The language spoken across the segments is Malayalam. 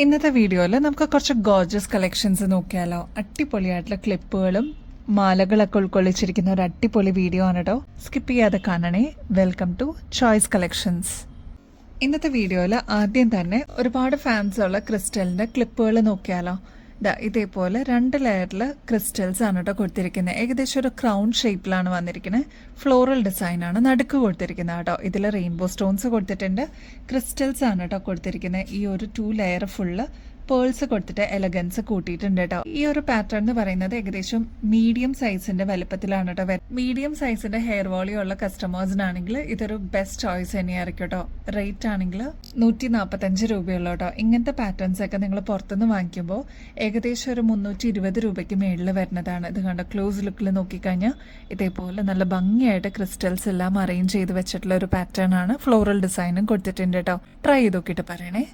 ഇന്നത്തെ വീഡിയോയിൽ നമുക്ക് കുറച്ച് ഗോർജസ് കളക്ഷൻസ് നോക്കിയാലോ. അടിപൊളിയായിട്ടുള്ള ക്ലിപ്പുകളും മാലകളൊക്കെ ഉൾക്കൊള്ളിച്ചിരിക്കുന്ന ഒരു അടിപൊളി വീഡിയോ ആണ് കേട്ടോ. സ്കിപ്പ് ചെയ്യാതെ കാണണേ. Welcome to choice collections. ഇന്നത്തെ വീഡിയോയിൽ ആദ്യം തന്നെ ഒരുപാട് ഫാൻസ് ഉള്ള ക്രിസ്റ്റലിന്റെ ക്ലിപ്പുകൾ നോക്കിയാലോ. ഇതേപോലെ 2 ലെയറിൽ ക്രിസ്റ്റൽസ് ആണ് കേട്ടോ കൊടുത്തിരിക്കുന്നത്. ഏകദേശം ഒരു ക്രൗൺ ഷേപ്പിലാണ് വന്നിരിക്കുന്നത്. ഫ്ലോറൽ ഡിസൈൻ ആണ് നടുക്ക് കൊടുത്തിരിക്കുന്നത് കേട്ടോ. ഇതിൽ റെയിൻബോ സ്റ്റോൺസ് കൊടുത്തിട്ടുണ്ട്. ക്രിസ്റ്റൽസ് ആണ് കേട്ടോ കൊടുത്തിരിക്കുന്നത്. ഈ ഒരു 2 ലെയർ ഫുള്ള് പേൾസ് കൊടുത്തിട്ട് എലഗൻസ് കൂട്ടിയിട്ടുണ്ട് കേട്ടോ. ഈ ഒരു പാറ്റേൺ എന്ന് പറയുന്നത് ഏകദേശം മീഡിയം സൈസിന്റെ വലുപ്പത്തിലാണ് കേട്ടോ. മീഡിയം സൈസിന്റെ ഹെയർ വോളിയം ഉള്ള കസ്റ്റമേഴ്സിനാണെങ്കിൽ ഇതൊരു ബെസ്റ്റ് ചോയ്സ് തന്നെയായിരിക്കും കേട്ടോ. റേറ്റ് ആണെങ്കിൽ 145 രൂപയുള്ളൂ കേട്ടോ. ഇങ്ങനത്തെ പാറ്റേൺസ് ഒക്കെ നിങ്ങൾ പുറത്തുനിന്ന് വാങ്ങിക്കുമ്പോൾ ഏകദേശം ഒരു 320 രൂപയ്ക്ക് മേളിൽ വരുന്നതാണ്. ഇത് കണ്ടോ, ക്ലോസ് ലുക്കിൽ നോക്കിക്കഴിഞ്ഞാൽ ഇതേപോലെ നല്ല ഭംഗിയായിട്ട് ക്രിസ്റ്റൽസ് എല്ലാം അറേഞ്ച് ചെയ്ത് വെച്ചിട്ടുള്ള ഒരു പാറ്റേൺ ആണ്. ഫ്ലോറൽ ഡിസൈനും കൊടുത്തിട്ടുണ്ട് കേട്ടോ. ട്രൈ ചെയ്ത് നോക്കിയിട്ട് പറയണേ.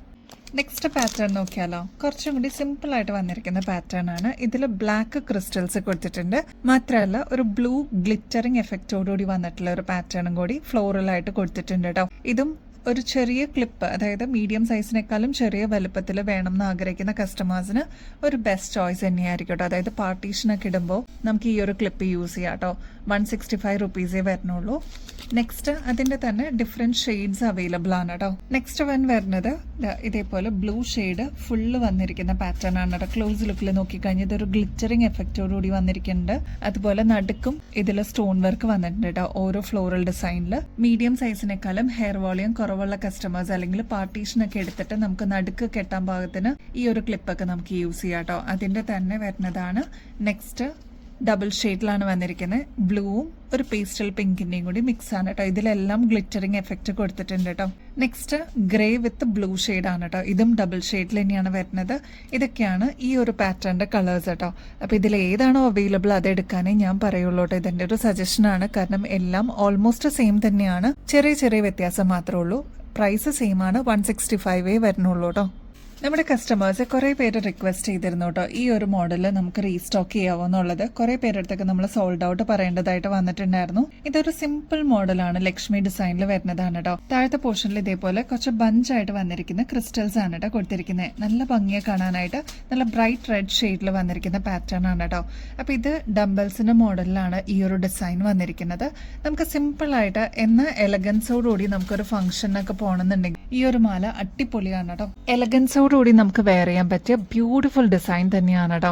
നെക്സ്റ്റ് പാറ്റേൺ നോക്കിയാലോ. കുറച്ചും കൂടി സിമ്പിൾ ആയിട്ട് വന്നിരിക്കുന്ന പാറ്റേൺ ആണ്. ഇതിൽ ബ്ലാക്ക് ക്രിസ്റ്റൽസ് കൊടുത്തിട്ടുണ്ട്. മാത്രമല്ല ഒരു ബ്ലൂ ഗ്ലിറ്ററിംഗ് എഫക്റ്റോടുകൂടി വന്നിട്ടുള്ള ഒരു പാറ്റേണും കൂടി ഫ്ലോറലായിട്ട് കൊടുത്തിട്ടുണ്ട് കേട്ടോ. ഇതും ഒരു ചെറിയ ക്ലിപ്പ്, അതായത് മീഡിയം സൈസിനേക്കാളും ചെറിയ വലുപ്പത്തിൽ വേണം എന്ന് ആഗ്രഹിക്കുന്ന കസ്റ്റമേഴ്സിന് ഒരു ബെസ്റ്റ് ചോയ്സ് തന്നെയായിരിക്കും കേട്ടോ. അതായത് പാർട്ടീഷനൊക്കെ ഇടുമ്പോൾ നമുക്ക് ഈ ഒരു ക്ലിപ്പ് യൂസ് ചെയ്യാം കേട്ടോ. 165 റുപ്പീസേ വരുന്നുള്ളൂ. നെക്സ്റ്റ് അതിന്റെ തന്നെ ഡിഫറെന്റ് ഷെയ്ഡ്സ് അവൈലബിൾ ആണ് കേട്ടോ. നെക്സ്റ്റ് വൺ വരുന്നത് ഇതേപോലെ ബ്ലൂ ഷെയ്ഡ് ഫുള്ള് വന്നിരിക്കുന്ന പാറ്റേൺ ആണ് കേട്ടോ. ക്ലോസ് ലുക്കിൽ നോക്കിക്കഴിഞ്ഞാൽ ഇതൊരു ഗ്ലിറ്ററിംഗ് എഫക്റ്റോടുകൂടി വന്നിരിക്കുന്നുണ്ട്. അതുപോലെ നടുക്കും ഇതിൽ സ്റ്റോൺ വർക്ക് വന്നിട്ടുണ്ട് കേട്ടോ. ഓരോ ഫ്ലോറൽ ഡിസൈനിൽ മീഡിയം സൈസിനേക്കാളും ഹെയർ വോളിയം കുറവുള്ള കസ്റ്റമേഴ്സ് അല്ലെങ്കിൽ പാർട്ടീഷനൊക്കെ എടുത്തിട്ട് നമുക്ക് നടുക്ക് കെട്ടാൻ പാകത്തിന് ഈ ഒരു ക്ലിപ്പൊക്കെ നമുക്ക് യൂസ് ചെയ്യാം കേട്ടോ. അതിന്റെ തന്നെ വരുന്നതാണ്. നെക്സ്റ്റ് ഡബിൾ ഷെയ്ഡിലാണ് വന്നിരിക്കുന്നത്. ബ്ലൂവും ഒരു പേസ്റ്റൽ പിങ്കിന്റെയും കൂടി മിക്സ് ആണ് കേട്ടോ. ഇതിലെല്ലാം ഗ്ലിറ്ററിംഗ് എഫക്റ്റ് കൊടുത്തിട്ടുണ്ട് കേട്ടോ. നെക്സ്റ്റ് ഗ്രേ വിത്ത് ബ്ലൂ ഷെയ്ഡ് ആണ് കേട്ടോ. ഇതും ഡബിൾ ഷെയ്ഡിൽ തന്നെയാണ് വരുന്നത്. ഇതൊക്കെയാണ് ഈ ഒരു പാറ്റേണിന്റെ കളേഴ്സ് കേട്ടോ. അപ്പൊ ഇതിൽ ഏതാണോ അവൈലബിൾ അത് എടുക്കാനേ ഞാൻ പറയുള്ളൂ കേട്ടോ. ഇതിന്റെ ഒരു സജഷൻ ആണ്. കാരണം എല്ലാം ഓൾമോസ്റ്റ് സെയിം തന്നെയാണ്. ചെറിയ ചെറിയ വ്യത്യാസം മാത്രമേ ഉള്ളൂ. പ്രൈസ് സെയിം ആണ്. 165 വരുന്നുള്ളൂ കേട്ടോ. നമ്മുടെ കസ്റ്റമേഴ്സ് കുറെ പേര് റിക്വസ്റ്റ് ചെയ്തിരുന്നു കേട്ടോ, ഈ ഒരു മോഡൽ നമുക്ക് റീസ്റ്റോക്ക് ചെയ്യാവോ എന്നുള്ളത്. കുറെ പേരെടുത്തൊക്കെ നമ്മൾ സോൾഡ് ഔട്ട് പറയേണ്ടതായിട്ട് വന്നിട്ടുണ്ടായിരുന്നു. ഇതൊരു സിമ്പിൾ മോഡലാണ്. ലക്ഷ്മി ഡിസൈനിൽ വരുന്നതാണ് കേട്ടോ. താഴത്തെ പോർഷനിൽ ഇതേപോലെ കുറച്ച് ബഞ്ചായിട്ട് വന്നിരിക്കുന്ന ക്രിസ്റ്റൽസ് ആണ് കേട്ടോ കൊടുത്തിരിക്കുന്നത്. നല്ല ഭംഗിയെ കാണാനായിട്ട് നല്ല ബ്രൈറ്റ് റെഡ് ഷെയ്ഡിൽ വന്നിരിക്കുന്ന പാറ്റേൺ ആണ് കേട്ടോ. അപ്പൊ ഇത് ഡംബൽസിന്റെ മോഡലിലാണ് ഈ ഒരു ഡിസൈൻ വന്നിരിക്കുന്നത്. നമുക്ക് സിമ്പിൾ ആയിട്ട് എന്നാൽ എലഗൻസോടുകൂടി നമുക്കൊരു ഫംഗ്ഷനൊക്കെ പോകണമെന്നുണ്ടെങ്കിൽ ഈ ഒരു മാല അടിപൊളിയാണ് കേട്ടോ. എലഗൻസോട് കൂടി നമുക്ക് വെയർ ചെയ്യാൻ പറ്റിയ ബ്യൂട്ടിഫുൾ ഡിസൈൻ തന്നെയാണ് കേട്ടോ.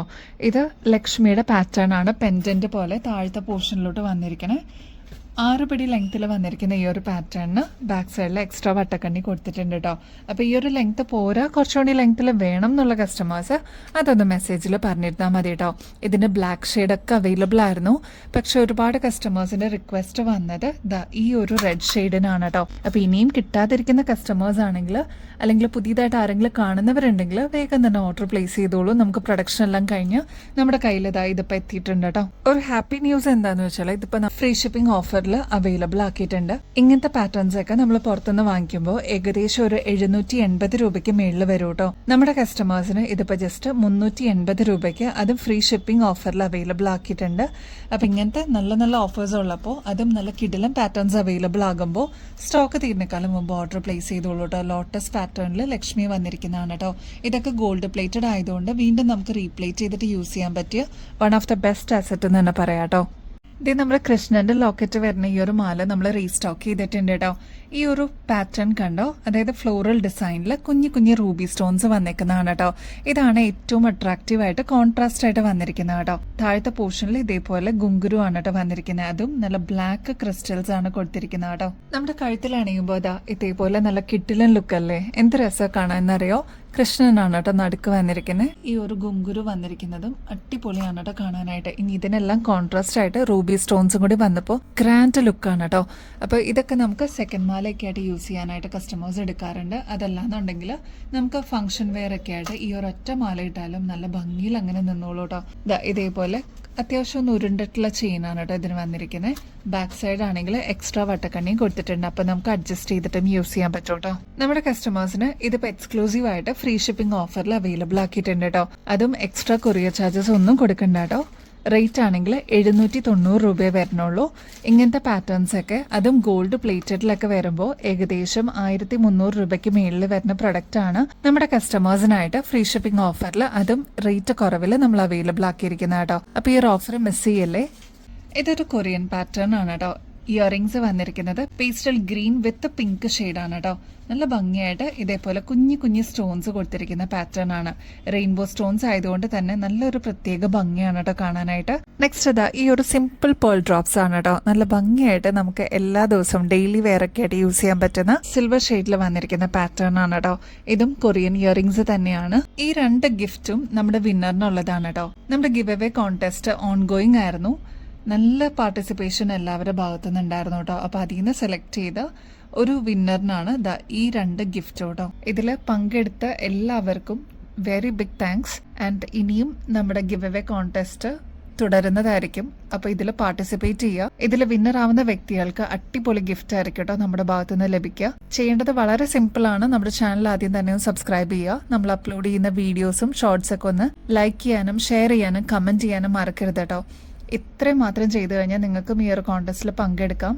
ഇത് ലക്ഷ്മിയുടെ പാറ്റേൺ ആണ്. പെൻഡന്റ് പോലെ താഴത്തെ പോർഷനിലോട്ട് വന്നിരിക്കണേ. 6 പിടി ലെങ്ത്തിൽ വന്നിരിക്കുന്ന ഈ ഒരു പാറ്റേണിന് ബാക്ക് സൈഡിൽ എക്സ്ട്രാ വട്ടക്കണ്ണി കൊടുത്തിട്ടുണ്ട് കേട്ടോ. അപ്പോൾ ഈ ഒരു ലെങ്ത് പോരാ, കുറച്ചുകൂടി ലെങ്ത്തിൽ വേണം എന്നുള്ള കസ്റ്റമേഴ്സ് അതൊന്ന് മെസ്സേജിൽ പറഞ്ഞിരുന്നാൽ മതി കേട്ടോ. ഇതിന് ബ്ലാക്ക് ഷെയ്ഡൊക്കെ അവൈലബിൾ ആയിരുന്നു. പക്ഷെ ഒരുപാട് കസ്റ്റമേഴ്സിന്റെ റിക്വസ്റ്റ് വന്നത് ഈ ഒരു റെഡ് ഷെയ്ഡിനാണ് കേട്ടോ. അപ്പോൾ ഇനിയും കിട്ടാതിരിക്കുന്ന കസ്റ്റമേഴ്സ് ആണെങ്കിൽ അല്ലെങ്കിൽ പുതിയതായിട്ട് ആരെങ്കിലും കാണുന്നവരുണ്ടെങ്കിൽ വേഗം തന്നെ ഓർഡർ പ്ലേസ് ചെയ്തോളൂ. നമുക്ക് പ്രൊഡക്ഷൻ എല്ലാം കഴിഞ്ഞ് നമ്മുടെ കയ്യിൽ ഇതിപ്പോൾ എത്തിയിട്ടുണ്ട് കേട്ടോ. ഒരു ഹാപ്പി ന്യൂസ് എന്താണെന്ന് വെച്ചാൽ ഇതിപ്പോൾ ഫ്രീ ഷിപ്പിംഗ് ഓഫറിൽ അവൈലബിൾ ആക്കിയിട്ടുണ്ട്. ഇങ്ങനത്തെ പാറ്റേൺസ് ഒക്കെ നമ്മൾ പുറത്തുനിന്ന് വാങ്ങിക്കുമ്പോൾ ഏകദേശം ഒരു 780 രൂപയ്ക്ക് മേളിൽ വരും കേട്ടോ. നമ്മുടെ കസ്റ്റമേഴ്സിന് ഇതിപ്പോൾ ജസ്റ്റ് 380 രൂപയ്ക്ക് അതും ഫ്രീ ഷിപ്പിംഗ് ഓഫറിൽ അവൈലബിൾ ആക്കിയിട്ടുണ്ട്. അപ്പം ഇങ്ങനത്തെ നല്ല നല്ല ഓഫേഴ്സ് ഉള്ളപ്പോൾ അതും നല്ല കിടിലൻ പാറ്റേൺസ് അവൈലബിൾ ആകുമ്പോൾ സ്റ്റോക്ക് തീരുന്നേക്കാളും മുമ്പ് ഓർഡർ പ്ലേസ് ചെയ്തോളൂ കേട്ടോ. ലോട്ടസ് പാറ്റേണിൽ ലക്ഷ്മി വന്നിരിക്കുന്നതാണ് കേട്ടോ. ഇതൊക്കെ ഗോൾഡ് പ്ലേറ്റഡ് ആയതുകൊണ്ട് വീണ്ടും നമുക്ക് റീപ്ലേറ്റ് ചെയ്തിട്ട് യൂസ് ചെയ്യാൻ പറ്റിയ one of the best asset എന്ന് തന്നെ പറയാം കേട്ടോ. ഇത് നമ്മുടെ കൃഷ്ണന്റെ ലോക്കറ്റ് വരുന്ന ഈ ഒരു മാല നമ്മൾ റീസ്റ്റോക്ക് ചെയ്തിട്ടുണ്ട് കേട്ടോ. ഈ ഒരു പാറ്റേൺ കണ്ടോ, അതായത് ഫ്ലോറൽ ഡിസൈനിൽ കുഞ്ഞു കുഞ്ഞു റൂബി സ്റ്റോൺസ് വന്നിരിക്കുന്നതാണ് കേട്ടോ. ഇതാണ് ഏറ്റവും അട്രാക്റ്റീവ് ആയിട്ട് കോൺട്രാസ്റ്റ് ആയിട്ട് വന്നിരിക്കുന്നത് കേട്ടോ. താഴത്തെ പോർഷനിൽ ഇതേപോലെ ഗുങ്കുരു ആണ് കേട്ടോ വന്നിരിക്കുന്നത്. അതും നല്ല ബ്ലാക്ക് ക്രിസ്റ്റൽസ് ആണ് കൊടുത്തിരിക്കുന്നത് കേട്ടോ. നമ്മുടെ കഴുത്തിൽ അണിയുമ്പോൾ ഇതേപോലെ നല്ല കിട്ടിലൻ ലുക്ക് അല്ലേ, എന്ത് രസം കാണാന്നറിയോ. കൃഷ്ണനാണ് കേട്ടോ നടുക്ക് വന്നിരിക്കുന്നത്. ഈ ഒരു ഗുങ്കുരു വന്നിരിക്കുന്നതും അടിപൊളിയാണ് കേട്ടോ കാണാനായിട്ട്. ഇനി ഇതിനെല്ലാം കോൺട്രാസ്റ്റ് ആയിട്ട് റൂബി സ്റ്റോൺസും കൂടി വന്നപ്പോൾ ഗ്രാൻഡ് ലുക്കാണ് കേട്ടോ. അപ്പോൾ ഇതൊക്കെ നമുക്ക് സെക്കൻഡ് മാലയൊക്കെ ആയിട്ട് യൂസ് ചെയ്യാനായിട്ട് കസ്റ്റമേഴ്സ് എടുക്കാറുണ്ട്. അതല്ലാന്നുണ്ടെങ്കിൽ നമുക്ക് ഫംഗ്ഷൻ വെയർ ഒക്കെ ആയിട്ട് ഈ ഒരൊറ്റ മാല ഇട്ടാലും നല്ല ഭംഗിയിൽ അങ്ങനെ നിന്നോളൂ കേട്ടോ. ഇതേപോലെ അത്യാവശ്യം ഒന്ന് ഉരുണ്ടിട്ടുള്ള ചെയിനാണ് കേട്ടോ ഇതിന് വന്നിരിക്കുന്നത്. ബാക്ക് സൈഡ് ആണെങ്കിൽ എക്സ്ട്രാ വട്ടക്കണ്ണിയും കൊടുത്തിട്ടുണ്ട്. അപ്പം നമുക്ക് അഡ്ജസ്റ്റ് ചെയ്തിട്ടും യൂസ് ചെയ്യാൻ പറ്റും കേട്ടോ. നമ്മുടെ കസ്റ്റമേഴ്സിന് ഇതിപ്പോൾ എക്സ്ക്ലൂസീവ് ആയിട്ട് ഫ്രീ ഷിപ്പിംഗ് ഓഫറിൽ അവൈലബിൾ ആക്കിയിട്ടുണ്ട് കേട്ടോ. അതും എക്സ്ട്രാ കൊറിയർ ചാർജസ് ഒന്നും കൊടുക്കണ്ട കേട്ടോ. റേറ്റ് ആണെങ്കിൽ 790 രൂപയെ വരുന്നുള്ളൂ. ഇങ്ങനത്തെ പാറ്റേൺസ് ഒക്കെ അതും ഗോൾഡ് പ്ലേറ്റഡിലൊക്കെ വരുമ്പോൾ ഏകദേശം 1300 രൂപയ്ക്ക് മേളിൽ വരുന്ന പ്രൊഡക്റ്റ് ആണ് നമ്മുടെ കസ്റ്റമേഴ്സിനായിട്ട് ഫ്രീ ഷിപ്പിംഗ് ഓഫറിൽ അതും റേറ്റ് കുറവിൽ നമ്മൾ അവൈലബിൾ ആക്കിയിരിക്കുന്നത് കേട്ടോ. അപ്പോൾ ഈ ഒരു ഓഫർ മിസ് ചെയ്യല്ലേ. ഇതൊരു കൊറിയൻ പാറ്റേൺ ആണ് കേട്ടോ. ഇയറിങ്സ് വന്നിരിക്കുന്നത് പേസ്റ്റൽ ഗ്രീൻ വിത്ത് പിങ്ക് ഷെയ്ഡാണ് കേട്ടോ. നല്ല ഭംഗിയായിട്ട് ഇതേപോലെ കുഞ്ഞു കുഞ്ഞു സ്റ്റോൺസ് കൊടുത്തിരിക്കുന്ന പാറ്റേൺ ആണ്. റെയിൻബോ സ്റ്റോൺസ് ആയതുകൊണ്ട് തന്നെ നല്ലൊരു പ്രത്യേക ഭംഗിയാണ് കേട്ടോ കാണാനായിട്ട്. നെക്സ്റ്റ് ഇതാ ഈ ഒരു സിമ്പിൾ പേൾ ഡ്രോപ്സ് ആണ് കേട്ടോ. നല്ല ഭംഗിയായിട്ട് നമുക്ക് എല്ലാ ദിവസവും ഡെയിലി വെയർ ഒക്കെ ആയിട്ട് യൂസ് ചെയ്യാൻ പറ്റുന്ന സിൽവർ ഷെയ്ഡിൽ വന്നിരിക്കുന്ന പാറ്റേൺ ആണ് കേട്ടോ. ഇതും കൊറിയൻ ഇയറിങ്സ് തന്നെയാണ്. ഈ 2 ഗിഫ്റ്റും നമ്മുടെ വിന്നറിനുള്ളതാണ് കേട്ടോ. നമ്മുടെ give away contest on going ആയിരുന്നു. നല്ല പാർട്ടിസിപ്പേഷൻ എല്ലാവരുടെ ഭാഗത്തു നിന്നുണ്ടായിരുന്നു കേട്ടോ. അപ്പോൾ അതിൽ നിന്ന് സെലക്ട് ചെയ്ത ഒരു വിന്നറിനാണ് ഈ 2 ഗിഫ്റ്റ് കേട്ടോ. ഇതിൽ പങ്കെടുത്ത എല്ലാവർക്കും വെരി ബിഗ് താങ്ക്സ്. ആൻഡ് ഇനിയും നമ്മുടെ ഗിവ് അവേ കോൺടെസ്റ്റ് തുടരുന്നതായിരിക്കും. അപ്പോൾ ഇതിൽ പാർട്ടിസിപ്പേറ്റ് ചെയ്യുക. ഇതിൽ വിന്നർ ആവുന്ന വ്യക്തികൾക്ക് അടിപൊളി ഗിഫ്റ്റ് ആയിരിക്കും കേട്ടോ നമ്മുടെ ഭാഗത്തു നിന്ന് ലഭിക്കുക. ചെയ്യേണ്ടത് വളരെ സിമ്പിൾ ആണ്. നമ്മുടെ ചാനൽ ആദ്യം തന്നെ ഒന്ന് സബ്സ്ക്രൈബ് ചെയ്യുക. നമ്മൾ അപ്ലോഡ് ചെയ്യുന്ന വീഡിയോസും ഷോർട്സ് ഒക്കെ ഒന്ന് ലൈക്ക് ചെയ്യാനും ഷെയർ ചെയ്യാനും കമന്റ് ചെയ്യാനും മറക്കരുത് കേട്ടോ. ഇത്രയും മാത്രം ചെയ്തു കഴിഞ്ഞാൽ നിങ്ങൾക്കും ഈ ഒരു കോൺടെസ്റ്റിൽ പങ്കെടുക്കാം.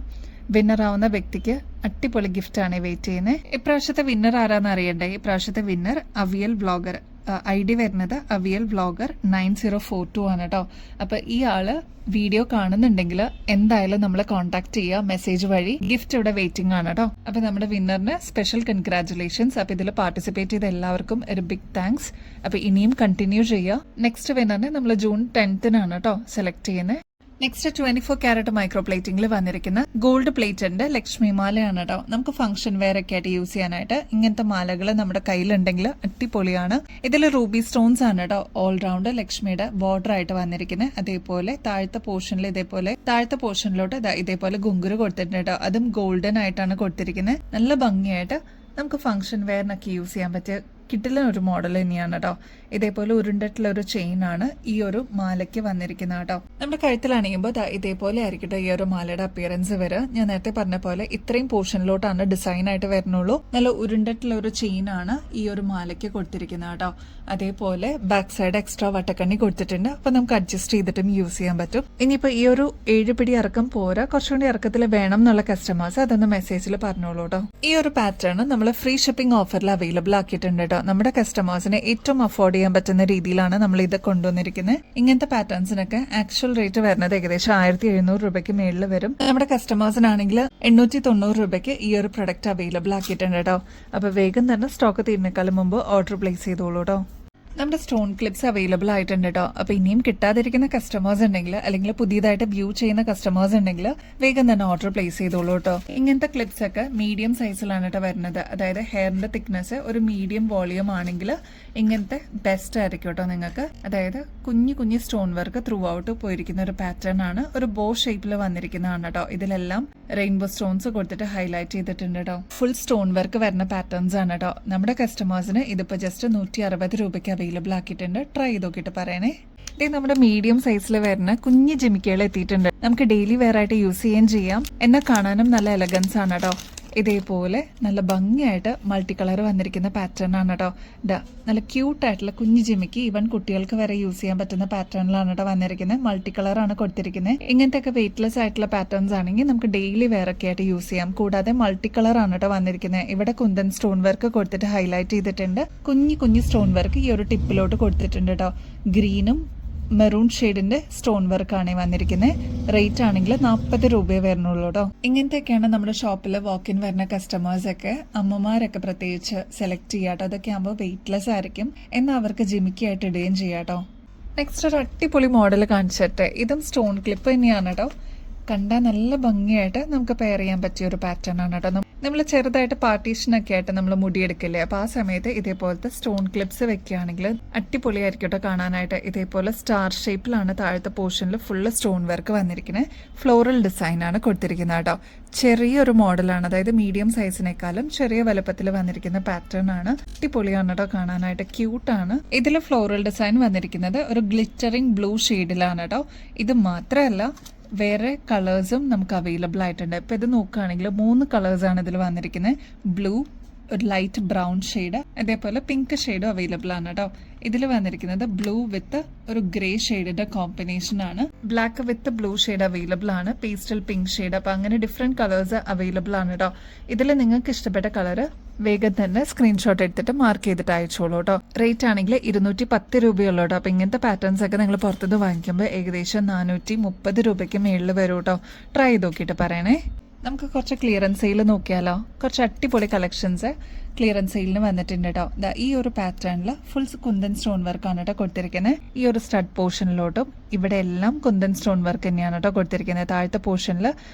വിന്നർ ആവുന്ന വ്യക്തിക്ക് അടിപൊളി ഗിഫ്റ്റാണ് വെയിറ്റ് ചെയ്യുന്നത്. ഇപ്രാവശ്യത്തെ വിന്നർ ആരാന്ന് അറിയണ്ടേ? ഇപ്രാവശ്യത്തെ വിന്നർ അവിയൽ വ്ളോഗർ. ID വരുന്നത് അവിയൽ വ്ളോഗർ 9042 ആണ് കേട്ടോ. അപ്പോൾ ഈ ആള് വീഡിയോ കാണുന്നുണ്ടെങ്കിൽ എന്തായാലും നമ്മളെ കോൺടാക്ട് ചെയ്യുക മെസ്സേജ് വഴി. ഗിഫ്റ്റ് ഇവിടെ വെയിറ്റിംഗ് ആണ് കേട്ടോ. അപ്പോൾ നമ്മുടെ വിന്നറിന് സ്പെഷ്യൽ കൺഗ്രാറ്റുലേഷൻസ്. അപ്പോൾ ഇതിൽ പാർട്ടിസിപ്പേറ്റ് ചെയ്ത എല്ലാവർക്കും ഒരു ബിഗ് താങ്ക്സ്. അപ്പോൾ ഇനിയും കണ്ടിന്യൂ ചെയ്യുക. നെക്സ്റ്റ് വിന്നറിനെ നമ്മൾ ജൂൺ 10th കേട്ടോ സെലക്ട് ചെയ്യുന്നത്. നെക്സ്റ്റ് 24 ക്യാരറ്റ് മൈക്രോ പ്ലേറ്റിംഗിൽ വന്നിരിക്കുന്ന ഗോൾഡ് പ്ലേറ്റഡിന്റെ ലക്ഷ്മി മാലയാണ് കേട്ടോ. നമുക്ക് ഫംഗ്ഷൻ വെയർ ഒക്കെ ആയിട്ട് യൂസ് ചെയ്യാനായിട്ട് ഇങ്ങനത്തെ മാലകൾ നമ്മുടെ കയ്യിലുണ്ടെങ്കിൽ അടിപൊളിയാണ്. ഇതിൽ റൂബി സ്റ്റോൺസ് ആണ് കേട്ടോ ഓൾറൗണ്ട് ലക്ഷ്മിയുടെ ബോർഡർ ആയിട്ട് വന്നിരിക്കുന്നത്. അതേപോലെ താഴത്തെ പോർഷനിൽ താഴത്തെ പോർഷനിലോട്ട് ഇതേപോലെ ഗുങ്കുരു കൊടുത്തിട്ടുണ്ട് കേട്ടോ. അതും ഗോൾഡൻ ആയിട്ടാണ് കൊടുത്തിരിക്കുന്നത്. നല്ല ഭംഗിയായിട്ട് നമുക്ക് ഫംഗ്ഷൻ വെയറിനൊക്കെ യൂസ് ചെയ്യാൻ പറ്റിയ കിട്ടില്ല ഒരു മോഡൽ തന്നെയാണ് കേട്ടോ. ഇതേപോലെ ഉരുണ്ടിട്ടുള്ള ഒരു ചെയിൻ ആണ് ഈ ഒരു മാലയ്ക്ക് വന്നിരിക്കുന്നത് കേട്ടോ. നമ്മുടെ കഴുത്തിൽ അണിയുമ്പോൾ ഇതേപോലെ ആയിരിക്കട്ടെ ഈ ഒരു മാലയുടെ അപ്പിയറൻസ് വരിക. ഞാൻ നേരത്തെ പറഞ്ഞ പോലെ ഇത്രയും പോർഷനിലോട്ടാണ് ഡിസൈൻ ആയിട്ട് വരുന്നുള്ളൂ. നല്ല ഉരുണ്ടിട്ടുള്ള ഒരു ചെയിൻ ആണ് ഈ ഒരു മാലയ്ക്ക് കൊടുത്തിരിക്കുന്നത് കേട്ടോ. അതേപോലെ ബാക്ക് സൈഡ് എക്സ്ട്രാ വട്ടക്കണ്ണി കൊടുത്തിട്ടുണ്ട്. അപ്പൊ നമുക്ക് അഡ്ജസ്റ്റ് ചെയ്തിട്ടും യൂസ് ചെയ്യാൻ പറ്റും. ഇനിയിപ്പോ ഈ ഒരു 7 പിടി ഇറക്കം പോരാ, കുറച്ചുകൂടി ഇറക്കത്തിൽ വേണം എന്നുള്ള കസ്റ്റമേഴ്സ് അതൊന്ന് മെസ്സേജിൽ പറഞ്ഞോളൂ കേട്ടോ. ഈ ഒരു പാറ്റേൺ നമ്മൾ ഫ്രീ ഷിപ്പിംഗ് ഓഫറിൽ അവൈലബിൾ ആക്കിയിട്ടുണ്ട് കേട്ടോ. നമ്മുടെ കസ്റ്റമേഴ്സിന് ഏറ്റവും അഫോർഡ് ചെയ്യാൻ പറ്റുന്ന രീതിയിലാണ് നമ്മൾ ഇത് കൊണ്ടുവന്നിരിക്കുന്നത്. ഇങ്ങനത്തെ പാറ്റേൺസിനൊക്കെ ആക്ച്വൽ റേറ്റ് വരുന്നത് ഏകദേശം 1700 രൂപയ്ക്ക് മേളിൽ വരും. നമ്മുടെ കസ്റ്റമേഴ്സിനാണെങ്കിൽ 890 രൂപയ്ക്ക് ഈ ഒരു പ്രൊഡക്റ്റ് അവൈലബിൾ ആക്കിയിട്ടുണ്ട് കേട്ടോ. അപ്പൊ വേഗം തന്നെ സ്റ്റോക്ക് തീരുന്നേക്കാളും മുമ്പ് ഓർഡർ പ്ലേസ് ചെയ്തോളൂ കേട്ടോ. നമ്മുടെ സ്റ്റോൺ ക്ലിപ്സ് അവൈലബിൾ ആയിട്ടുണ്ട് കേട്ടോ. അപ്പൊ ഇനിയും കിട്ടാതിരിക്കുന്ന കസ്റ്റമേഴ്സ് ഉണ്ടെങ്കിൽ അല്ലെങ്കിൽ പുതിയതായിട്ട് വ്യൂ ചെയ്യുന്ന കസ്റ്റമേഴ്സ് ഉണ്ടെങ്കിൽ വേഗം തന്നെ ഓർഡർ പ്ലേസ് ചെയ്തോളൂ കേട്ടോ. ഇങ്ങനത്തെ ക്ലിപ്സ് ഒക്കെ മീഡിയം സൈസിലാണ് കേട്ടോ വരുന്നത്. അതായത് ഹെയറിന്റെ തിക്നെസ് ഒരു മീഡിയം വോളിയം ആണെങ്കിൽ ഇങ്ങനത്തെ ബെസ്റ്റ് ആയിരിക്കും കേട്ടോ നിങ്ങൾക്ക്. അതായത് കുഞ്ഞു കുഞ്ഞു സ്റ്റോൺ വർക്ക് ത്രൂ ഔട്ട് പോയിരിക്കുന്ന ഒരു പാറ്റേൺ ആണ്. ഒരു ബോ ഷേപ്പിൽ വന്നിരിക്കുന്നതാണ് കേട്ടോ. ഇതിലെല്ലാം റെയിൻബോ സ്റ്റോൺസ് കൊടുത്തിട്ട് ഹൈലൈറ്റ് ചെയ്തിട്ടുണ്ട് കേട്ടോ. ഫുൾ സ്റ്റോൺ വർക്ക് വരുന്ന പാറ്റേൺസ് ആണ് കേട്ടോ. നമ്മുടെ കസ്റ്റമേഴ്സിന് ഇതിപ്പോ ജസ്റ്റ് 160 രൂപയ്ക്ക് അവൈലബിൾ ആക്കിയിട്ടുണ്ട്. ട്രൈ ചെയ്ത് നോക്കിയിട്ട് പറയണേ. ഇത് നമ്മുടെ മീഡിയം സൈസിൽ വരുന്ന കുഞ്ഞു ജിമിക്കുകൾ എത്തിയിട്ടുണ്ട്. നമുക്ക് ഡെയിലി വെയർ ആയിട്ട് യൂസ് ചെയ്യുകയും ചെയ്യാം. എന്നെ കാണാനും നല്ല എലഗൻസ് ആണ് കേട്ടോ. ഇതേപോലെ നല്ല ഭംഗിയായിട്ട് മൾട്ടി കളർ വന്നിരിക്കുന്ന പാറ്റേൺ ആണ് കേട്ടോ. നല്ല ക്യൂട്ടായിട്ടുള്ള കുഞ്ഞു ജിമിക്ക് ഈവൻ കുട്ടികൾക്ക് വരെ യൂസ് ചെയ്യാൻ പറ്റുന്ന പാറ്റേണിലാണ് കേട്ടോ വന്നിരിക്കുന്നത്. മൾട്ടി കളർ ആണ് കൊടുത്തിരിക്കുന്നത്. ഇങ്ങനത്തെ ഒക്കെ വെയിറ്റ്ലെസ് ആയിട്ടുള്ള പാറ്റേൺസ് ആണെങ്കിൽ നമുക്ക് ഡെയിലി വെയർ ഒക്കെ ആയിട്ട് യൂസ് ചെയ്യാം. കൂടാതെ മൾട്ടി കളർ ആണ് കേട്ടോ വന്നിരിക്കുന്നത്. ഇവിടെ കുന്തൻ സ്റ്റോൺ വർക്ക് കൊടുത്തിട്ട് ഹൈലൈറ്റ് ചെയ്തിട്ടുണ്ട്. കുഞ്ഞു കുഞ്ഞു സ്റ്റോൺ വർക്ക് ഈ ഒരു ടിപ്പിലോട്ട് കൊടുത്തിട്ടുണ്ട് കേട്ടോ. ഗ്രീനും മെറൂൺ ഷെയ്ഡിന്റെ സ്റ്റോൺ വർക്ക് ആണ് വന്നിരിക്കുന്നത്. റേറ്റ് ആണെങ്കിൽ 40 രൂപയെ വരുന്നുള്ളൂ കേട്ടോ. ഇങ്ങനത്തെയൊക്കെയാണ് നമ്മുടെ ഷോപ്പിൽ വാക്കിൻ വരുന്ന കസ്റ്റമേഴ്സ് ഒക്കെ അമ്മമാരൊക്കെ പ്രത്യേകിച്ച് സെലക്ട് ചെയ്യാട്ടോ. അതൊക്കെ ആകുമ്പോൾ വെയിറ്റ്ലെസ് ആയിരിക്കും, എന്നാൽ അവർക്ക് ജിമിക്കി ആയിട്ട് ഇടുകയും ചെയ്യാട്ടോ. നെക്സ്റ്റ് ഒരു അടിപൊളി മോഡൽ കാണിച്ചിട്ട് ഇതും സ്റ്റോൺ ക്ലിപ്പ് തന്നെയാണ് കേട്ടോ. കണ്ടാൽ നല്ല ഭംഗിയായിട്ട് നമുക്ക് പെയർ ചെയ്യാൻ പറ്റിയ ഒരു പാറ്റേൺ ആണ് കേട്ടോ. നമ്മൾ ചെറുതായിട്ട് പാർട്ടീഷനൊക്കെ ആയിട്ട് നമ്മൾ മുടിയെടുക്കില്ലേ, അപ്പോൾ ആ സമയത്ത് ഇതേപോലത്തെ സ്റ്റോൺ ക്ലിപ്സ് വെക്കുകയാണെങ്കിൽ അടിപൊളിയായിരിക്കും കേട്ടോ കാണാനായിട്ട്. ഇതേപോലെ സ്റ്റാർ ഷേപ്പിലാണ് താഴത്തെ പോർഷനിൽ ഫുള്ള് സ്റ്റോൺ വർക്ക് വന്നിരിക്കുന്നത്. ഫ്ലോറൽ ഡിസൈനാണ് കൊടുത്തിരിക്കുന്നത് കേട്ടോ. ചെറിയൊരു മോഡലാണ്, അതായത് മീഡിയം സൈസിനേക്കാളും ചെറിയ വലുപ്പത്തിൽ വന്നിരിക്കുന്ന പാറ്റേൺ ആണ്. അടിപൊളിയാണ് കേട്ടോ കാണാനായിട്ട്, ക്യൂട്ടാണ്. ഇതിൽ ഫ്ലോറൽ ഡിസൈൻ വന്നിരിക്കുന്നത് ഒരു ഗ്ലിറ്ററിംഗ് ബ്ലൂ ഷെയ്ഡിലാണ് കേട്ടോ. ഇത് മാത്രമല്ല വേറെ കളേഴ്സും നമുക്ക് അവൈലബിൾ ആയിട്ടുണ്ട്. ഇപ്പം ഇത് നോക്കുകയാണെങ്കിൽ 3 കളേഴ്സാണ് ഇതിൽ വന്നിരിക്കുന്നത്. ബ്ലൂ, ഒരു ലൈറ്റ് ബ്രൗൺ ഷെയ്ഡ്, അതേപോലെ പിങ്ക് ഷെയ്ഡും അവൈലബിൾ ആണ് കേട്ടോ. ഇതിൽ വന്നിരിക്കുന്നത് ബ്ലൂ വിത്ത് ഒരു ഗ്രേ ഷെയ്ഡിന്റെ കോമ്പിനേഷൻ ആണ്. Black with blue shade available ആണ്, പേസ്റ്റൽ പിങ്ക് ഷെയ്ഡ്. അപ്പൊ അങ്ങനെ ഡിഫറെന്റ് കളേഴ്സ് അവൈലബിൾ ആണ് കേട്ടോ. ഇതിൽ നിങ്ങൾക്ക് ഇഷ്ടപ്പെട്ട കളറ് വേഗം തന്നെ സ്ക്രീൻഷോട്ട് എടുത്തിട്ട് മാർക്ക് ചെയ്തിട്ട് അയച്ചോളൂ കേട്ടോ. റേറ്റ് ആണെങ്കിൽ 210 രൂപയുള്ളൂ കേട്ടോ. അപ്പൊ ഇങ്ങനത്തെ പാറ്റേൺസ് ഒക്കെ നിങ്ങൾ പുറത്തുനിന്ന് വാങ്ങിക്കുമ്പോൾ ഏകദേശം 430 രൂപയ്ക്ക് മേളിൽ വരും കേട്ടോ. ട്രൈ ചെയ്ത് നോക്കിയിട്ട് പറയണേ. നമുക്ക് കുറച്ച് ക്ലിയറൻസ് സെയിൽ നോക്കിയാലോ. കുറച്ച് അടിപൊളി കളക്ഷൻസ് ക്ലിയറൻസ് സെയിലിന് വന്നിട്ടുണ്ട് കേട്ടോ. ഈ ഒരു പാറ്റേണിൽ ഫുൾ കുന്തൻ സ്റ്റോൺ വർക്കാണ് കേട്ടോ കൊടുത്തിരിക്കുന്നത്. ഈ ഒരു സ്റ്റഡ് പോർഷനിലോട്ടും ഇവിടെ എല്ലാം കുന്തൻ സ്റ്റോൺ വർക്ക് തന്നെയാണ് കേട്ടോ കൊടുത്തിരിക്കുന്നത്. താഴത്തെ പോർഷനിൽ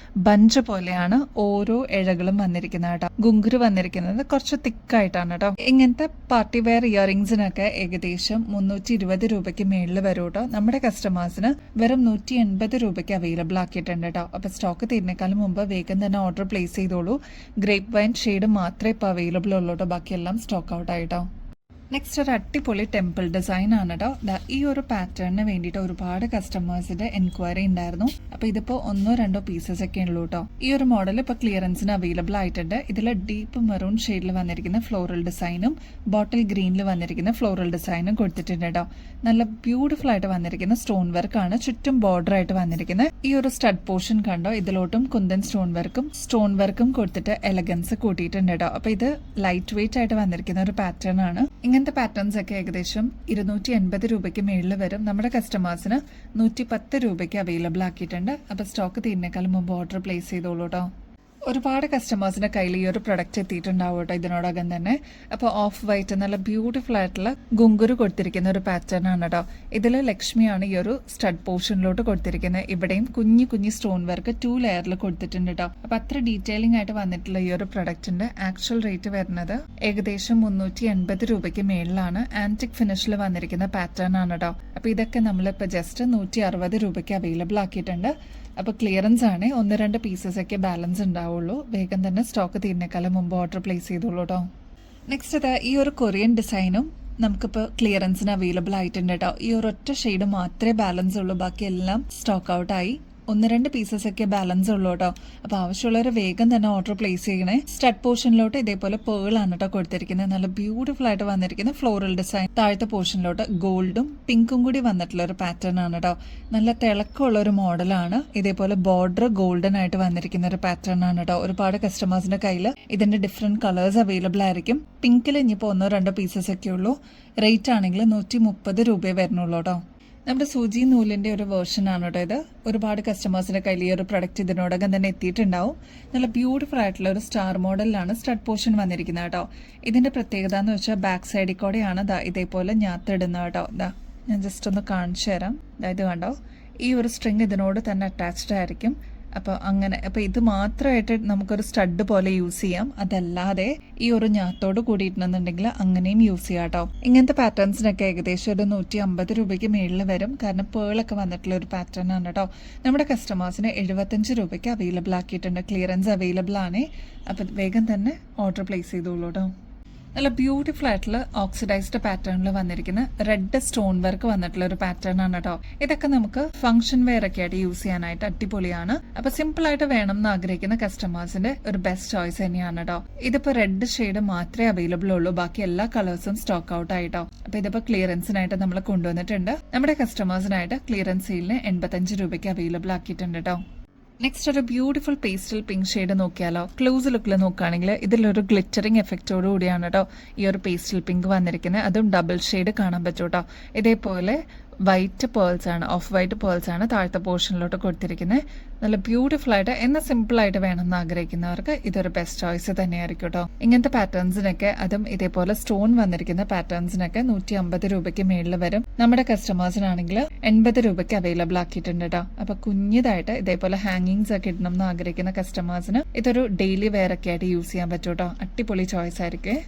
ബഞ്ച് പോലെയാണ് ഓരോ ഇഴകളും വന്നിരിക്കുന്നത് കേട്ടോ. ഗുങ്കുരു വന്നിരിക്കുന്നത് കുറച്ച് തിക്കായിട്ടാണ് കേട്ടോ. ഇങ്ങനത്തെ പാർട്ടി വെയർ ഇയറിംഗ്സിനൊക്കെ ഏകദേശം 320 രൂപയ്ക്ക് മേളിൽ വരും കേട്ടോ. നമ്മുടെ കസ്റ്റമേഴ്സിന് വെറും 180 രൂപയ്ക്ക് അവൈലബിൾ ആക്കിയിട്ടുണ്ട് കേട്ടോ. അപ്പൊ സ്റ്റോക്ക് തീരുന്നേക്കാളും മുമ്പ് വേഗം തന്നെ ഓർഡർ പ്ലേസ് ചെയ്തോളൂ. ഗ്രേപ്പ് വൈൻ ഷെയ്ഡ് മാത്രമേ ഇപ്പോൾ അവൈലബിൾ ഉള്ളൂ കേട്ടോ. ബാക്കിയെല്ലാം സ്റ്റോക്ക് ഔട്ട് ആയിട്ടോ. നെക്സ്റ്റ് ഒരു അടിപൊളി ടെമ്പിൾ ഡിസൈൻ ആണ് കേട്ടോ. ഈ ഒരു പാറ്റേണിന് വേണ്ടിയിട്ട് ഒരുപാട് കസ്റ്റമേഴ്സിന്റെ എൻക്വയറി ഉണ്ടായിരുന്നു. അപ്പൊ ഇതിപ്പോ 1-2 പീസസ് ഒക്കെ ഉള്ളൂ കേട്ടോ. ഈ ഒരു മോഡൽ ഇപ്പൊ ക്ലിയറൻസിന് അവൈലബിൾ ആയിട്ടുണ്ട്. ഇതിൽ ഡീപ്പ് മെറൂൺ ഷെയ്ഡിൽ വന്നിരിക്കുന്ന ഫ്ലോറൽ ഡിസൈനും ബോട്ടിൽ ഗ്രീനിൽ വന്നിരിക്കുന്ന ഫ്ലോറൽ ഡിസൈനും കൊടുത്തിട്ടുണ്ട് കേട്ടോ. നല്ല ബ്യൂട്ടിഫുൾ ആയിട്ട് വന്നിരിക്കുന്ന സ്റ്റോൺ വർക്ക് ആണ് ചുറ്റും ബോർഡർ ആയിട്ട് വന്നിരിക്കുന്നത്. ഈ ഒരു സ്റ്റഡ് പോർഷൻ കണ്ടോ, ഇതിലോട്ടും കുന്തൻ സ്റ്റോൺ വർക്കും കൊടുത്തിട്ട് എലഗൻസ് കൂട്ടിയിട്ടുണ്ട് കേട്ടോ. അപ്പൊ ഇത് ലൈറ്റ് വെയിറ്റ് ആയിട്ട് വന്നിരിക്കുന്ന ഒരു പാറ്റേൺ ആണ്. ഇങ്ങനത്തെ പാറ്റേൺസ് ഒക്കെ ഏകദേശം 280 രൂപയ്ക്ക് മേളിൽ വരും. നമ്മുടെ കസ്റ്റമേഴ്സിന് 110 രൂപയ്ക്ക് അവൈലബിൾ ആക്കിയിട്ടുണ്ട്. അപ്പൊ സ്റ്റോക്ക് തീരുന്നേക്കാളും മുമ്പ് ഓർഡർ പ്ലേസ് ചെയ്തോളൂ കേട്ടോ. ഒരുപാട് കസ്റ്റമേഴ്സിന്റെ കയ്യിൽ ഈ ഒരു പ്രൊഡക്റ്റ് എത്തിയിട്ടുണ്ടാവും കേട്ടോ ഇതിനോടകം തന്നെ. അപ്പോൾ ഓഫ് വൈറ്റ് നല്ല ബ്യൂട്ടിഫുൾ ആയിട്ടുള്ള ഗുങ്കുരു കൊടുത്തിരിക്കുന്ന ഒരു പാറ്റേൺ ആണ് കേട്ടോ. ഇതിൽ ലക്ഷ്മിയാണ് ഈ ഒരു സ്റ്റഡ് പോർഷനിലോട്ട് കൊടുത്തിരിക്കുന്നത്. ഇവിടെയും കുഞ്ഞു സ്റ്റോൺ വർക്ക് 2 ലെയറിൽ കൊടുത്തിട്ടുണ്ട് കേട്ടോ. അപ്പൊ അത്ര ഡീറ്റെയിലിംഗ് ആയിട്ട് വന്നിട്ടുള്ള ഈ ഒരു പ്രൊഡക്റ്റിന്റെ ആക്ച്വൽ റേറ്റ് വരുന്നത് ഏകദേശം 380 രൂപയ്ക്ക് മേളിലാണ്. ആന്റിക് ഫിനിഷിൽ വന്നിരിക്കുന്ന പാറ്റേൺ ആണ് കേട്ടോ. അപ്പൊ ഇതൊക്കെ നമ്മളിപ്പോ ജസ്റ്റ് 160 രൂപയ്ക്ക് അവൈലബിൾ ആക്കിയിട്ടുണ്ട്. അപ്പോൾ ക്ലിയറൻസ് ആണ്, 1-2 പീസസ് ഒക്കെ ബാലൻസ് ഉണ്ടാവുള്ളൂ. വേഗം തന്നെ സ്റ്റോക്ക് തീരുന്നേക്കാളും മുമ്പ് ഓർഡർ പ്ലേസ് ചെയ്തോളൂ കേട്ടോ. നെക്സ്റ്റ് ഈ ഒരു കൊറിയൻ ഡിസൈനും നമുക്കിപ്പോൾ ക്ലിയറൻസിന് അവൈലബിൾ ആയിട്ടുണ്ട് കേട്ടോ. ഈ ഒരു ഒറ്റ ഷെയ്ഡ് മാത്രമേ ബാലൻസ് ഉള്ളൂ, ബാക്കി എല്ലാം സ്റ്റോക്ക് ഔട്ട് ആയി. 1-2 പീസസ് ഒക്കെ ബാലൻസ് ഉള്ളൂ കേട്ടോ. അപ്പൊ ആവശ്യമുള്ളവർ വേഗം തന്നെ ഓർഡർ പ്ലേസ് ചെയ്യണേ. സ്റ്റഡ് പോർഷനിലോട്ട് ഇതേപോലെ പേൾ ആണ് കേട്ടോ കൊടുത്തിരിക്കുന്നത്. നല്ല ബ്യൂട്ടിഫുൾ ആയിട്ട് വന്നിരിക്കുന്ന ഫ്ലോറൽ ഡിസൈൻ. താഴത്തെ പോർഷനിലോട്ട് ഗോൾഡും പിങ്കും കൂടി വന്നിട്ടുള്ള ഒരു പാറ്റേൺ ആണ് കേട്ടോ. നല്ല തിളക്കമുള്ള ഒരു മോഡലാണ്. ഇതേപോലെ ബോർഡർ ഗോൾഡൻ ആയിട്ട് വന്നിരിക്കുന്ന ഒരു പാറ്റേൺ ആണ് കേട്ടോ. ഒരുപാട് കസ്റ്റമേഴ്സിന്റെ കയ്യിൽ ഇതിന്റെ ഡിഫറെന്റ് കളേഴ്സ് അവൈലബിൾ ആയിരിക്കും. പിങ്കിൽ ഇനിയിപ്പോൾ 1-2 പീസസ് ഒക്കെ ഉള്ളൂ. റേറ്റ് ആണെങ്കിൽ 130 രൂപയെ വരുന്നുള്ളൂ കേട്ടോ. നമ്മുടെ സൂചി നൂലിന്റെ ഒരു വേർഷൻ ആണ് കേട്ടോ ഇത്. ഒരുപാട് കസ്റ്റമേഴ്സിന്റെ കയ്യിൽ ഈ ഒരു പ്രൊഡക്റ്റ് ഇതിനോടകം തന്നെ എത്തിയിട്ടുണ്ടാവും. നല്ല ബ്യൂട്ടിഫുൾ ആയിട്ടുള്ള ഒരു സ്റ്റാർ മോഡലിലാണ് സ്റ്റഡ് പോർഷൻ വന്നിരിക്കുന്നത് കേട്ടോ. ഇതിന്റെ പ്രത്യേകത എന്ന് വെച്ചാൽ ബാക്ക് സൈഡിൽ കൂടെയാണ് ഇതേപോലെ ഞാത്തിടുന്നത് കേട്ടോ. ഞാൻ ജസ്റ്റ് ഒന്ന് കാണിച്ചു തരാം. ഇത് കണ്ടോ, ഈ ഒരു സ്ട്രിങ് ഇതിനോട് തന്നെ അറ്റാച്ച്ഡ് ആയിരിക്കും. അപ്പോൾ ഇത് മാത്രമായിട്ട് നമുക്കൊരു സ്റ്റഡ് പോലെ യൂസ് ചെയ്യാം. അതല്ലാതെ ഈ ഒരു ഞാത്തോട് കൂടിയിട്ടുണ്ടെന്നുണ്ടെങ്കിൽ അങ്ങനെയും യൂസ് ചെയ്യാം കേട്ടോ. ഇങ്ങനത്തെ പാറ്റേൺസിനൊക്കെ ഏകദേശം ഒരു 150 രൂപയ്ക്ക് മേളിൽ വരും. കാരണം പേളൊക്കെ വന്നിട്ടുള്ള ഒരു പാറ്റേൺ ആണ് കേട്ടോ. നമ്മുടെ കസ്റ്റമേഴ്സിന് 75 രൂപയ്ക്ക് അവൈലബിൾ ആക്കിയിട്ടുണ്ട്. ക്ലിയറൻസ് അവൈലബിൾ ആണ്. അപ്പം വേഗം തന്നെ ഓർഡർ പ്ലേസ് ചെയ്തോളൂ കേട്ടോ. നല്ല ബ്യൂട്ടിഫുൾ ആയിട്ടുള്ള ഓക്സിഡൈസ്ഡ് പാറ്റേണിൽ വന്നിരിക്കുന്ന റെഡ് സ്റ്റോൺ വർക്ക് വന്നിട്ടുള്ള ഒരു പാറ്റേൺ ആണ് കേട്ടോ. ഇതൊക്കെ നമുക്ക് ഫംഗ്ഷൻ വെയർ ഒക്കെ ആയിട്ട് യൂസ് ചെയ്യാനായിട്ട് അടിപൊളിയാണ്. അപ്പൊ സിമ്പിൾ ആയിട്ട് വേണം എന്ന് ആഗ്രഹിക്കുന്ന കസ്റ്റമേഴ്സിന്റെ ഒരു ബെസ്റ്റ് ചോയ്സ് തന്നെയാണ് കേട്ടോ. ഇതിപ്പോ റെഡ് ഷെയ്ഡ് മാത്രമേ അവൈലബിൾ ഉള്ളൂ. ബാക്കി എല്ലാ കളേഴ്സും സ്റ്റോക്ക് ഔട്ട് ആയിട്ടോ. അപ്പൊ ഇതിപ്പോ ക്ലിയറൻസിനായിട്ട് നമ്മൾ കൊണ്ടുവന്നിട്ടുണ്ട്. നമ്മുടെ കസ്റ്റമേഴ്സിനായിട്ട് ക്ലിയറൻസ് സെയിലിന് 85 രൂപയ്ക്ക് അവൈലബിൾ ആക്കിയിട്ടുണ്ട് കേട്ടോ. നെക്സ്റ്റ് ഒരു ബ്യൂട്ടിഫുൾ പേസ്റ്റൽ പിങ്ക് ഷെയ്ഡ് നോക്കിയാലോ. ക്ലോസ് ലുക്കിൽ നോക്കുകയാണെങ്കിൽ ഇതിലൊരു ഗ്ലിറ്ററിങ് എഫക്റ്റോട് കൂടിയാണ് കേട്ടോ ഈ ഒരു പേസ്റ്റൽ പിങ്ക് വന്നിരിക്കുന്നത്. അതും ഡബിൾ ഷെയ്ഡ് കാണാൻ പറ്റും കേട്ടോ. ഇതേപോലെ വൈറ്റ് പേൾസ് ആണ്, ഓഫ് വൈറ്റ് പേൾസ് ആണ് താഴത്തെ പോർഷനിലോട്ട് കൊടുത്തിരിക്കുന്നത്. നല്ല ബ്യൂട്ടിഫുൾ ആയിട്ട് എന്നാൽ സിമ്പിൾ ആയിട്ട് വേണമെന്ന് ആഗ്രഹിക്കുന്നവർക്ക് ഇതൊരു ബെസ്റ്റ് ചോയ്സ് തന്നെയായിരിക്കും കേട്ടോ. ഇങ്ങനത്തെ പാറ്റേൺസിനൊക്കെ, അതും ഇതേപോലെ സ്റ്റോൺ വന്നിരിക്കുന്ന പാറ്റേൺസിനൊക്കെ 150 രൂപയ്ക്ക് മേളിൽ വരും. നമ്മുടെ കസ്റ്റമേഴ്സിനാണെങ്കിൽ 80 രൂപയ്ക്ക് അവൈലബിൾ ആക്കിയിട്ടുണ്ട് കേട്ടോ. അപ്പൊ കുഞ്ഞതായിട്ട് ഇതേപോലെ ഹാങ്ങിങ്സ് ഒക്കെ ഇടണം എന്ന് ആഗ്രഹിക്കുന്ന കസ്റ്റമേഴ്സിന് ഇതൊരു ഡെയിലി വെയർ ഒക്കെ ആയിട്ട് യൂസ് ചെയ്യാൻ പറ്റും കേട്ടോ. അടിപൊളി ചോയ്സ് ആയിരിക്കും.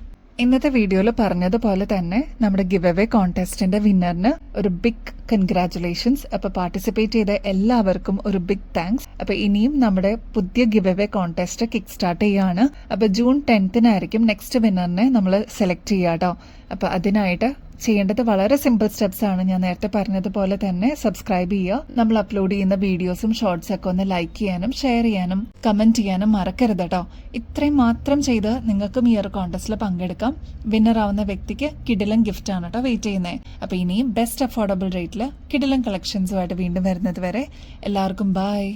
ഇന്നത്തെ വീഡിയോയിൽ പറഞ്ഞതുപോലെ തന്നെ നമ്മുടെ ഗിവ് അവേ കോൺടെസ്റ്റിന്റെ വിന്നറിന് ഒരു ബിഗ് കൺഗ്രാറ്റുലേഷൻസ്. അപ്പൊ പാർട്ടിസിപ്പേറ്റ് ചെയ്ത എല്ലാവർക്കും ഒരു ബിഗ് താങ്ക്സ്. അപ്പൊ ഇനിയും നമ്മുടെ പുതിയ give away contest kick start ചെയ്യാണ്. അപ്പൊ June 10th നെക്സ്റ്റ് വിന്നറിനെ നമ്മൾ സെലക്ട് ചെയ്യാട്ടോ. അപ്പൊ അതിനായിട്ട് ചെയ്യേണ്ടത് വളരെ സിമ്പിൾ സ്റ്റെപ്സ് ആണ്. ഞാൻ നേരത്തെ പറഞ്ഞതുപോലെ തന്നെ സബ്സ്ക്രൈബ് ചെയ്യുക, നമ്മൾ അപ്ലോഡ് ചെയ്യുന്ന വീഡിയോസും ഷോർട്സ് ഒക്കെ ഒന്ന് ലൈക്ക് ചെയ്യാനും ഷെയർ ചെയ്യാനും കമന്റ് ചെയ്യാനും മറക്കരുത് കേട്ടോ. ഇത്രയും മാത്രം ചെയ്ത് നിങ്ങൾക്കും ഈ ഒരു കോൺടെസ്റ്റിൽ പങ്കെടുക്കാം. വിന്നർ ആവുന്ന വ്യക്തിക്ക് കിടിലൻ ഗിഫ്റ്റ് ആണ് കേട്ടോ വെയിറ്റ് ചെയ്യുന്നത്. അപ്പോൾ ഇനിയും ബെസ്റ്റ് അഫോർഡബിൾ റേറ്റിൽ കിടിലൻ കളക്ഷൻസുമായിട്ട് വീണ്ടും വരുന്നത് വരെ എല്ലാവർക്കും ബൈ.